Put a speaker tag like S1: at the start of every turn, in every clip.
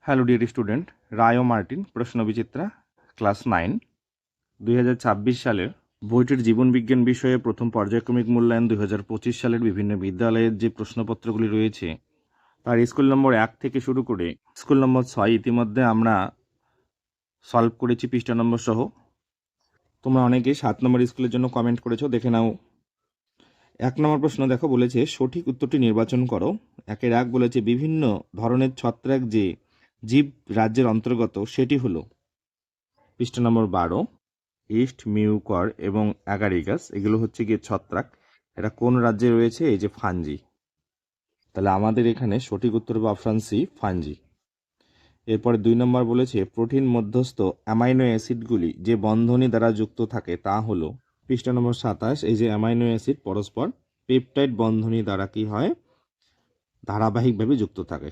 S1: Hello dear student, রায় ও Martin প্রশ্নবিচিত্রা class 9 2026 সালের বইটির জীবনবিজ্ঞান বিষয়ে প্রথম পর্যায়ক্রমিক মূল্যায়ন 2025 সালের বিভিন্ন বিদ্যালয়ের যে প্রশ্নপত্রগুলি রয়েছে তার স্কুল নম্বর 1 থেকে শুরু করে স্কুল নম্বর 6 ইতিমধ্যে আমরা সলভ করেছি পৃষ্ঠা নম্বর সহ। তোমরা অনেকেই 7 নম্বর স্কুলের জন্য কমেন্ট করেছো, দেখে নাও। 1 নম্বর প্রশ্ন দেখো, বলেছে সঠিক উত্তরটি নির্বাচন করো। 1 বলেছে বিভিন্ন ধরনের ছত্রাক যে জীব রাজ্যের অন্তর্গত সেটি হলো পৃষ্ঠা নম্বর 12 ইস্ট, মিউকর এবং অ্যাগারিগাস, এগুলো হচ্ছে গিয়ে ছত্রাক। এটা কোন রাজ্যে রয়েছে? এই যে ফানজি। তাহলে আমাদের এখানে সঠিক উত্তর হবে অপশান সি, ফানজি। এরপরে 2 নম্বর বলেছে প্রোটিন মধ্যস্থ অ্যামাইনো অ্যাসিডগুলি যে বন্ধনী দ্বারা যুক্ত থাকে তা হলো পৃষ্ঠা নম্বর 27। এই যে অ্যামাইনো অ্যাসিড পরস্পর পেপটাইড বন্ধনী দ্বারা কি হয়? ধারাবাহিকভাবে যুক্ত থাকে,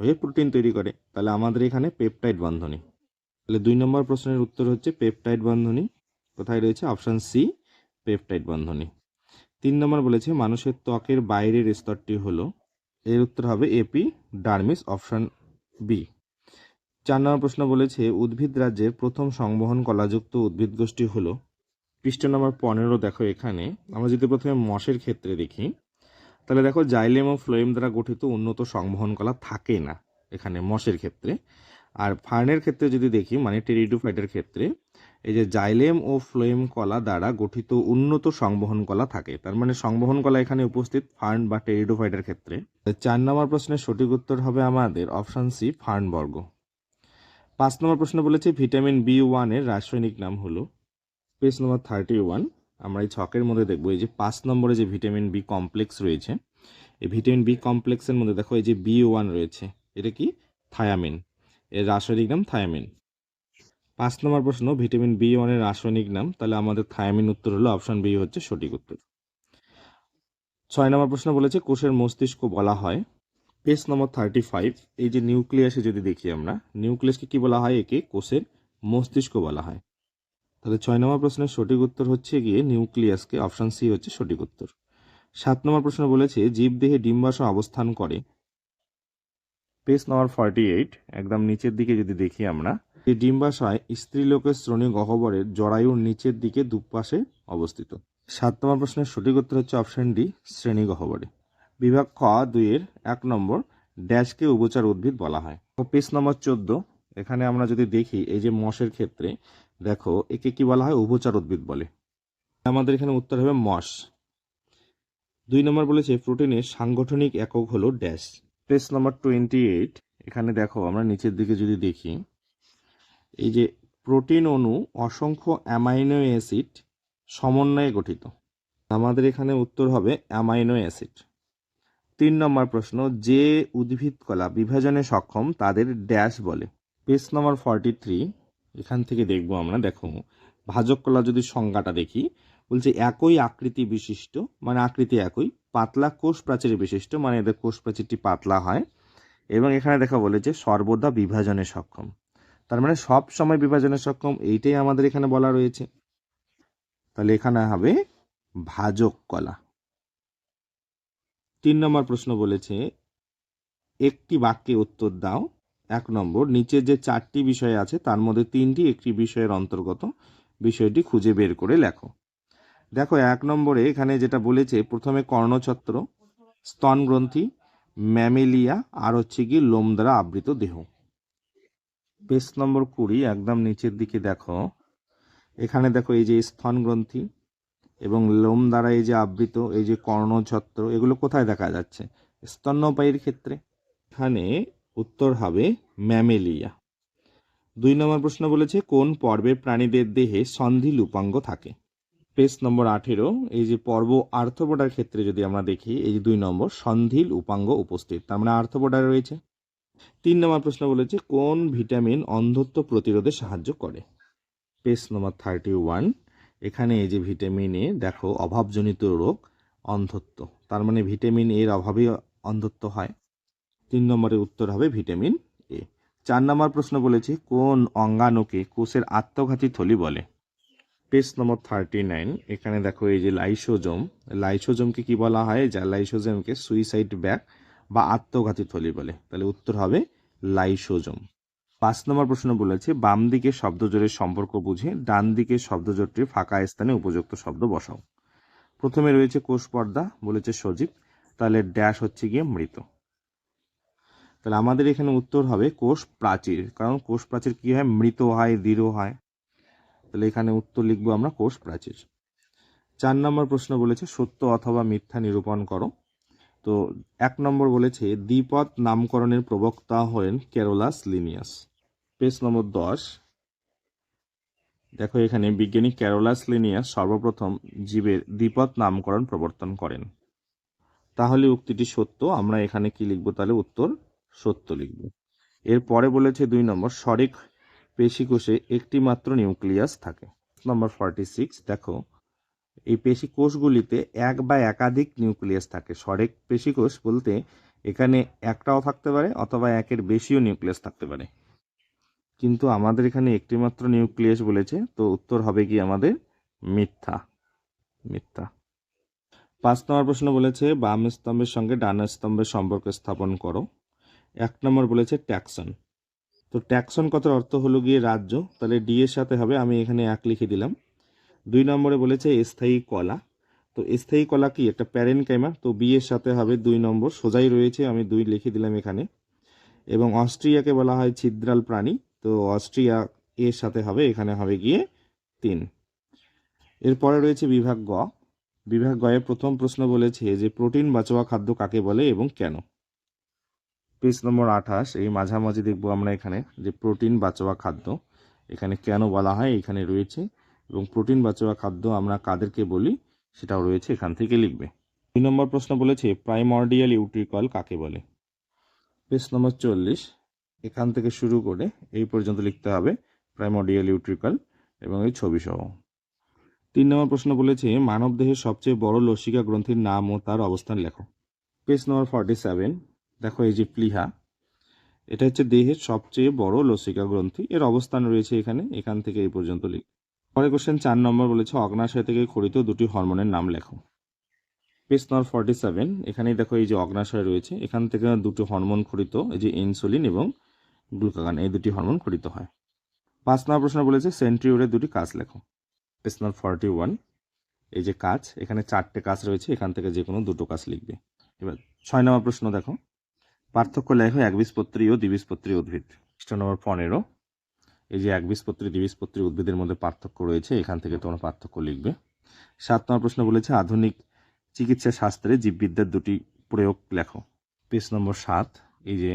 S1: হয়ে প্রোটিন তৈরি করে। তাহলে আমাদের এখানে পেপটাইড বন্ধনী। তাহলে 2 নম্বর প্রশ্নের উত্তর হচ্ছে পেপটাইড বন্ধনী। কোথায় রয়েছে? অপশান সি, পেপটাইড বন্ধনী। 3 নম্বর বলেছে মানুষের ত্বকের বাইরের স্তরটি হলো, এর উত্তর হবে এপি ডার্মিস, অপশান বি। 4 নম্বর প্রশ্ন বলেছে উদ্ভিদ রাজ্যের প্রথম সংবহন কলাযুক্ত উদ্ভিদ গোষ্ঠী হলো পৃষ্ঠা নম্বর 15। দেখো এখানে আমরা যদি প্রথমে মশের ক্ষেত্রে দেখি, তাহলে দেখো জাইলেম ও ফ্লোয়েম দ্বারা গঠিত উন্নত সংবহন কলা থাকে না এখানে মশের ক্ষেত্রে। আর ফার্নের ক্ষেত্রে যদি দেখি, মানে টেরিডোফাইটের ক্ষেত্রে, এই যে জাইলেম ও ফ্লোয়েম কলা দ্বারা গঠিত উন্নত সংবহন কলা থাকে। তার মানে সংবহন কলা এখানে উপস্থিত ফার্ন বা টেরিডোফাইটের ক্ষেত্রে। 4 নম্বর প্রশ্নের সঠিক উত্তর হবে আমাদের অপশান সি, ফার্ন বর্গ। 5 নম্বর প্রশ্ন বলেছে ভিটামিন B1 এর রাসায়নিক নাম হলো পেজ নম্বর 31। আমরা এই ছকের মধ্যে দেখবো এই যে 5 নম্বরে যে ভিটামিন বি কমপ্লেক্স রয়েছে, এই ভিটামিন বি কমপ্লেক্সের মধ্যে দেখো এই যে B1 রয়েছে, এটা কি? থায়ামিন। এর রাসায়নিক নাম থায়ামিন। 5 নম্বর প্রশ্ন ভিটামিন B1 এর রাসায়নিক নাম, তাহলে আমাদের থায়ামিন উত্তর হলো অপশন বি হচ্ছে সঠিক উত্তর। 6 নম্বর প্রশ্ন বলেছে কোষের মস্তিষ্ক বলা হয় পেজ নম্বর 35। এই যে নিউক্লিয়াসে যদি দেখি আমরা, নিউক্লিয়াসকে কি বলা হয়? একে কোষের মস্তিষ্ক বলা হয়। তাহলে 6 নম্বর প্রশ্নের সঠিক উত্তর হচ্ছে গিয়ে নিউক্লিয়াসকে, অপশন সি হচ্ছে সঠিক উত্তর। 7 নম্বর প্রশ্ন বলেছে জীবদেহে ডিম্বাশয় অবস্থান করে পেজ নম্বর 48। একদম নিচের দিকে যদি দেখি আমরা, এই ডিম্বাশয় স্ত্রীলোকের শ্রোণী গহ্বরের জরায়ুর নিচের দিকে দুপাশে অবস্থিত। 7 নম্বর প্রশ্নের সঠিক উত্তর হচ্ছে অপশন ডি, শ্রেণী গহ্বরে। বিভাগ খ 2-এর 1 নম্বর ড্যাশকে উভচর উদ্ভিদ বলা হয়। পেজ নম্বর 14। এখানে আমরা যদি দেখি এই যে মশের ক্ষেত্রে দেখো একে কি বলা হয়? উভচর উদ্ভিদ বলে। আমাদের এখানে উত্তর হবে মশ। 2 নম্বর বলেছে প্রোটিনের সাংগঠনিক একক হলো ড্যাশ। পেজ নম্বর 28। এখানে দেখো আমরা নিচের দিকে যদি দেখি, এই যে প্রোটিন অণু অসংখ্য অ্যামাইনো অ্যাসিড সমন্বয়ে গঠিত। আমাদের এখানে উত্তর হবে অ্যামাইনো অ্যাসিড। 3 নম্বর প্রশ্ন যে উদ্ভিদ কলা বিভাজনে সক্ষম তাদের ড্যাশ বলে। পেজ নম্বর 43। এখান থেকে দেখবো আমরা, দেখো ভাজক কলা যদি সংজ্ঞাটা দেখি, বলছে একই আকৃতি বিশিষ্ট, মানে আকৃতি একই, পাতলা কোষ প্রাচীর বিশিষ্ট, মানে এদের কোষ প্রাচীরটি পাতলা হয়, এবং এখানে দেখা বলেছে সর্বদা বিভাজনে সক্ষম। তার মানে সব সময় বিভাজনে সক্ষম, এইটাই আমাদের এখানে বলা রয়েছে। তাহলে এখানে হবে ভাজক কলা। 3 নম্বর প্রশ্ন বলেছে একটি বাক্যে উত্তর দাও। 1 নম্বর নিচে যে 4টি বিষয় আছে তার মধ্যে 3টি একটি বিষয়ের অন্তর্গত, বিষয়টি খুঁজে বের করে লেখো। দেখো 1 নম্বরে এখানে যেটা বলেছে প্রথমে কর্ণছত্র, স্তন গ্রন্থি, ম্যামেলিয়া, আর হচ্ছে কি লোম দ্বারা আবৃত দেহ। পেজ নম্বর 20 একদম নিচের দিকে দেখো, এখানে দেখো এই যে স্তন গ্রন্থি এবং লোম দ্বারা এই যে আবৃত এই যে কর্ণছত্র, এগুলো কোথায় দেখা যাচ্ছে? স্তন্যপায়ীর ক্ষেত্রে। এখানে উত্তর হবে ম্যামেলিয়া। 2 নম্বর প্রশ্ন বলেছে কোন পর্বের প্রাণীদের দেহে সন্ধিল উপাঙ্গ থাকে। পেজ নম্বর 18। এই যে পর্ব আর্থ্রোপোডার ক্ষেত্রে যদি আমরা দেখি, এই যে 2 নম্বর সন্ধিল উপাঙ্গ উপস্থিত, তার মানে আর্থ্রোপোডার রয়েছে। 3 নম্বর প্রশ্ন বলেছে কোন ভিটামিন অন্ধত্ব প্রতিরোধে সাহায্য করে। পেজ নম্বর 31। এখানে এই যে ভিটামিন এ দেখো অভাবজনিত রোগ অন্ধত্ব, তার মানে ভিটামিন এর অভাবে অন্ধত্ব হয়। 3 নম্বরের উত্তর হবে ভিটামিন এ। 4 নম্বর প্রশ্ন বলেছে কোন অঙ্গাণুকে কোষের আত্মঘাতী থলি বলে। পেজ নম্বর 39। এখানে দেখো এই যে লাইসোজোম, লাইসোজোমকে কি বলা হয়? যা লাইসোজোমকে সুইসাইড ব্যাগ বা আত্মঘাতী থলি বলে। তাহলে উত্তর হবে লাইসোজোম। 5 নম্বর প্রশ্ন বলেছে বাম দিকে শব্দজোড়ের সম্পর্ক বুঝে ডান দিকে শব্দজোড়টির ফাঁকা স্থানে উপযুক্ত শব্দ বসাও। প্রথমে রয়েছে কোষ পর্দা, বলেছে সজীব, তাহলে ড্যাশ হচ্ছে গিয়ে মৃত। তাহলে আমাদের এখানে উত্তর হবে কোষ প্রাচীর, কারণ কোষ প্রাচীর কি হয়, মৃত হয়, দৃঢ় হয়। তাহলে এখানে উত্তর লিখবো আমরা কোষ প্রাচীর। 4 নম্বর প্রশ্ন বলেছে সত্য অথবা মিথ্যা নিরূপণ করো। তো 1 নম্বর বলেছে দ্বিপদ নামকরণের প্রবক্তা হলেন ক্যারোলাস লিনিয়াস। পেজ নম্বর 10 দেখো, এখানে বিজ্ঞানী ক্যারোলাস লিনিয়াস সর্বপ্রথম জীবের দ্বিপদ নামকরণ প্রবর্তন করেন। তাহলে উক্তিটি সত্য, আমরা এখানে কি লিখবো, তাহলে উত্তর সত্য লিখব। এরপরে বলেছে 2 নম্বর সরেক পেশিকোষে একটি মাত্র নিউক্লিয়াস থাকে। নম্বর 46 দেখো, এই পেশি কোষগুলিতে এক বা একাধিক নিউক্লিয়াস থাকে। সরেক পেশিকোষ বলতে এখানে একটাও থাকতে পারে অথবা একের বেশিও নিউক্লিয়াস থাকতে পারে, কিন্তু আমাদের এখানে একটি মাত্র নিউক্লিয়াস বলেছে, তো উত্তর হবে কি আমাদের মিথ্যা। মিথ্যা। 5 নম্বর প্রশ্ন বলেছে বাম স্তম্ভের সঙ্গে ডান স্তম্ভের সম্পর্ক স্থাপন করো। 1 নম্বর বলেছে ট্যাক্সন। তো ট্যাক্সন কথার অর্থ হলো গিয়ে রাজ্য, তাহলে ডি এর সাথে হবে, আমি এখানে 1 লিখে দিলাম। 2 নম্বরে বলেছে স্থায়ী কলা। তো স্থায়ী কলা কি, একটা প্যারেনকাইমা, তো বি এর সাথে হবে 2 নম্বর, সোজাই রয়েছে, আমি 2 লিখে দিলাম এখানে। এবং অস্ট্রিয়াকে বলা হয় ছিদ্রাল প্রাণী, তো অস্ট্রিয়া এর সাথে হবে, এখানে হবে গিয়ে 3। এরপরে রয়েছে বিভাগ গ। বিভাগ গ এর প্রথম প্রশ্ন বলেছে যে প্রোটিন বাঁচোয়া খাদ্য কাকে বলে এবং কেন। পেজ নম্বর 28 এই মাঝামাঝি দেখবো আমরা এখানে যে প্রোটিন বাঁচোয়া খাদ্য এখানে কেন বলা হয়, এখানে রয়েছে, এবং প্রোটিন বাঁচোয়া খাদ্য আমরা কাদেরকে বলি সেটাও রয়েছে, এখান থেকে লিখবে। 2 নম্বর প্রশ্ন বলেছে প্রাইমর্ডিয়াল ইউট্রিকল কাকে বলে। পেজ নম্বর 40 এখান থেকে শুরু করে এই পর্যন্ত লিখতে হবে প্রাইমর্ডিয়াল ইউট্রিকল এবং এই ছবি সহ। 3 নম্বর প্রশ্ন বলেছে মানবদেহের সবচেয়ে বড় লসিকা গ্রন্থির নাম ও তার অবস্থান লেখো। পেজ নম্বর 47 দেখো, এই যে প্লীহা, এটা হচ্ছে দেহের সবচেয়ে বড় লসিকা গ্রন্থি, এর অবস্থান রয়েছে এখানে, এখান থেকে এই পর্যন্ত লিখ। পরে কোশ্চেন 4 নম্বর বলেছে অগ্নাশয় থেকে খরিত দুটি হরমোনের নাম লেখো। পেজ নম্বর 47 এখানেই দেখো, এই যে অগ্নাশয় রয়েছে, এখান থেকে দুটো হরমোন খরিত, এই যে ইনসুলিন এবং গ্লুকাগন, এই দুটি হরমোন খরিত হয়। 5 নম্বর প্রশ্ন বলেছে সেন্ট্রিওরের দুটি কাজ লেখো। পেজ নম্বর 41 এই যে কাজ, এখানে 4টে কাজ রয়েছে, এখান থেকে যে কোনো দুটো কাজ লিখবে। এবার 6 নম্বর প্রশ্ন দেখো, পার্থক্য লেখো একবীজপত্রী ও দ্বিবীজপত্রী উদ্ভিদ। পৃষ্ঠা নম্বর 15 এই যে একবীজপত্রী দ্বিবীজপত্রী উদ্ভিদের মধ্যে পার্থক্য রয়েছে, এখান থেকে তোমরা পার্থক্য লিখবে। 7 নম্বর প্রশ্ন বলেছে আধুনিক চিকিৎসা শাস্ত্রে জীববিদ্যার দুটি প্রয়োগ লেখো। পেজ নম্বর 7 এই যে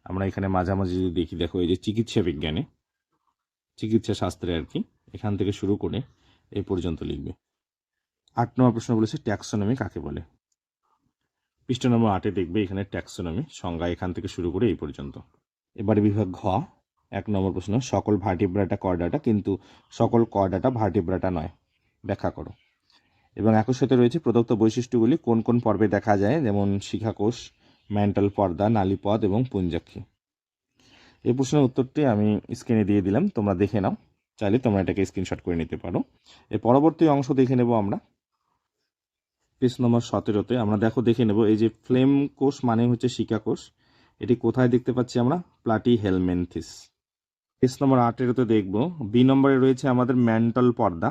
S1: আমরা এখানে মাঝামাঝি যদি দেখি, দেখো এই যে চিকিৎসা বিজ্ঞানে, চিকিৎসা শাস্ত্রে আর কি, এখান থেকে শুরু করে এই পর্যন্ত লিখবে। 8 নম্বর প্রশ্ন বলেছে ট্যাক্সোনমি কাকে বলে। পৃষ্ঠা নম্বর 8 দেখবে এখানে ট্যাক্সোনমি সংজ্ঞা, এখান থেকে শুরু করে এই পর্যন্ত। এবারে বিভাগ ঘ 1 নম্বর প্রশ্ন সকল ভার্টিব্রাটা কর্ডাটা, কিন্তু সকল কর্ডাটা ভার্টিব্রাটা নয়, ব্যাখ্যা করো। এবং একই সাথে রয়েছে প্রদত্ত বৈশিষ্ট্যগুলি কোন কোন পর্বে দেখা যায়, যেমন শিখাকোষ, মেন্টাল পর্দা, নালীপদ এবং পুঞ্জাক্ষী। এই প্রশ্নের উত্তরটি আমি স্ক্রিনে দিয়ে দিলাম, তোমরা দেখে নাও, চাইলে তোমরা এটাকে স্ক্রিনশট করে নিতে পারো। এর পরবর্তী অংশ দেখে নেব আমরা। পেজ নম্বর 17 আমরা দেখে নেব এই যে ফ্লেম কোষ মানে হচ্ছে শিখাকোষ, এটি কোথায় দেখতে পাচ্ছি আমরা, প্লাটিহেলমিনথিস। পেজ নম্বর 18 দেখব বি নম্বরে রয়েছে আমাদের মেন্টাল পর্দা,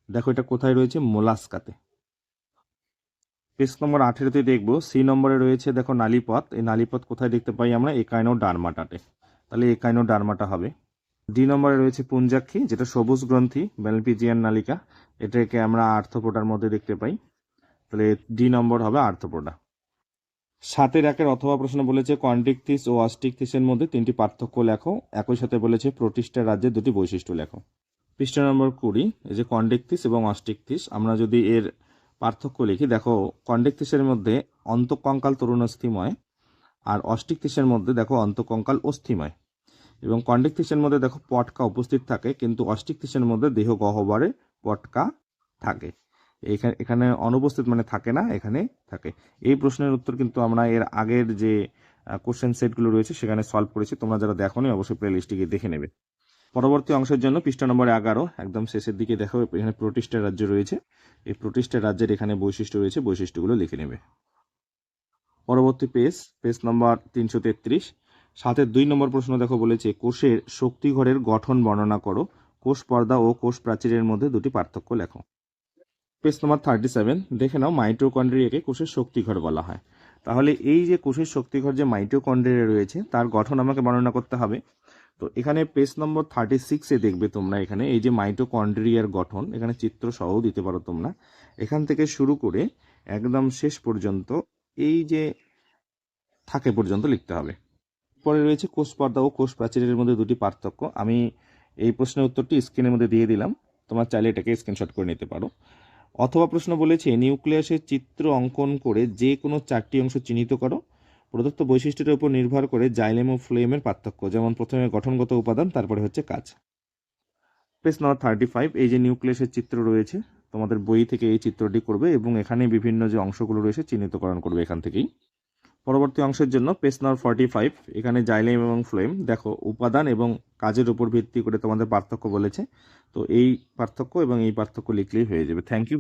S1: দেখো এটা কোথায় রয়েছে, মোলাস্কাতে। পেজ নম্বর 18 দেখব সি নম্বরে রয়েছে দেখো নালীপথ, এই নালীপথ কোথায় দেখতে পাই আমরা, একাইনোডার্মাটাতে, তাহলে একাইনোডার্মাটা হবে। ডি নম্বরে রয়েছে পুঞ্জাক্ষী, যেটা সবুজ গ্রন্থি ম্যালপিজিয়ান নালিকা, এটাকে আমরা আর্থ্রোপোডার মধ্যে দেখতে পাই, তাহলে ডি নম্বর হবে আর্থ্রোপোডা। 7-1 অথবা প্রশ্ন বলেছে কন্ডিকথিস ও অস্টিকথিসের মধ্যে 3টি পার্থক্য লেখো, একই সাথে বলেছে প্রোটিস্টা রাজ্যের 2টি বৈশিষ্ট্য লেখো। পৃষ্ঠা নম্বর 20 এই যে কন্ডিকথিস এবং অস্টিকথিস, আমরা যদি এর পার্থক্য লিখি, দেখো কন্ডিকথিসের মধ্যে অন্তঃকঙ্কাল তরুণস্থিময়, আর অস্টিকথিসের মধ্যে দেখো অন্তঃকঙ্কাল অস্থিময়। এবং কন্ডিকথিসের মধ্যে দেখো পটকা উপস্থিত থাকে, কিন্তু অস্টিকথিসের মধ্যে দেহ গহ্বরে পটকা থাকে, এখানে অনুপস্থিত মানে থাকে না, এখানে থাকে। এই প্রশ্নের উত্তর কিন্তু আমরা এর আগের যে কোশ্চেন সেটগুলো রয়েছে সেখানে সলভ করেছি, তোমরা যারা দেখোনি অবশ্যই প্লে লিস্টটিকে দেখে নেবে। পরবর্তী অংশের জন্য পৃষ্ঠা নম্বর 11 একদম শেষের দিকে দেখো, এখানে প্রোটিস্টা রাজ্য রয়েছে, এই প্রোটিস্টা রাজ্যের এখানে বৈশিষ্ট্য রয়েছে, বৈশিষ্ট্যগুলো লিখে নেবে। পরবর্তী পেজ নম্বর 333 7-এর 2 নম্বর প্রশ্ন দেখো বলেছে কোষের শক্তিঘরের গঠন বর্ণনা করো, কোষ পর্দা ও কোষ প্রাচীরের মধ্যে দুটি পার্থক্য লেখো। পেজ নম্বর 37 দেখে নাও মাইটোকন্ড্রিয়াকে কোষের শক্তিঘর বলা হয়। তাহলে এই যে কোষের শক্তিঘর যে মাইটোকন্ড্রিয়া রয়েছে তার গঠন আমাকে বর্ণনা করতে হবে। তো এখানে পেজ নম্বর 36-এ দেখবে তোমরা এখানে এই যে মাইটোকন্ড্রিয়ার গঠন, এখানে চিত্র সহ দিতে পারো তোমরা। এখান থেকে শুরু করে একদম শেষ পর্যন্ত এই যে থাকে পর্যন্ত লিখতে হবে। পরে রয়েছে কোষ পর্দা ও কোষ প্রাচীরের মধ্যে দুটি পার্থক্য। আমি এই প্রশ্নের উত্তরটি স্ক্রিনের মধ্যে দিয়ে দিলাম, তোমরা চাইলে এটাকে স্ক্রিনশট করে নিতে পারো। অথবা প্রশ্ন বলেছে নিউক্লিয়াসের চিত্র অঙ্কন করে যে কোনো 4টি অংশ চিহ্নিত করো, প্রদত্ত বৈশিষ্ট্যের উপর নির্ভর করে জাইলেম ও ফ্লেমের পার্থক্য, যেমন প্রথমে গঠনগত উপাদান, তারপরে হচ্ছে কাজ। পেজ নম্বর 35 এই যে নিউক্লিয়াসের চিত্র রয়েছে, তোমাদের বই থেকে এই চিত্রটি করবে এবং এখানে বিভিন্ন যে অংশগুলো রয়েছে চিহ্নিতকরণ করবে এখান থেকেই। পরবর্তী অংশের জন্য পেজ নম্বর 45 এখানে জাইলেম এবং ফ্লেম দেখো উপাদান এবং কাজের উপর ভিত্তি করে তোমাদের পার্থক্য বলেছে। তো এই পার্থক্য এবং এই পার্থক্য লিখলেই হয়ে যাবে। Thank you.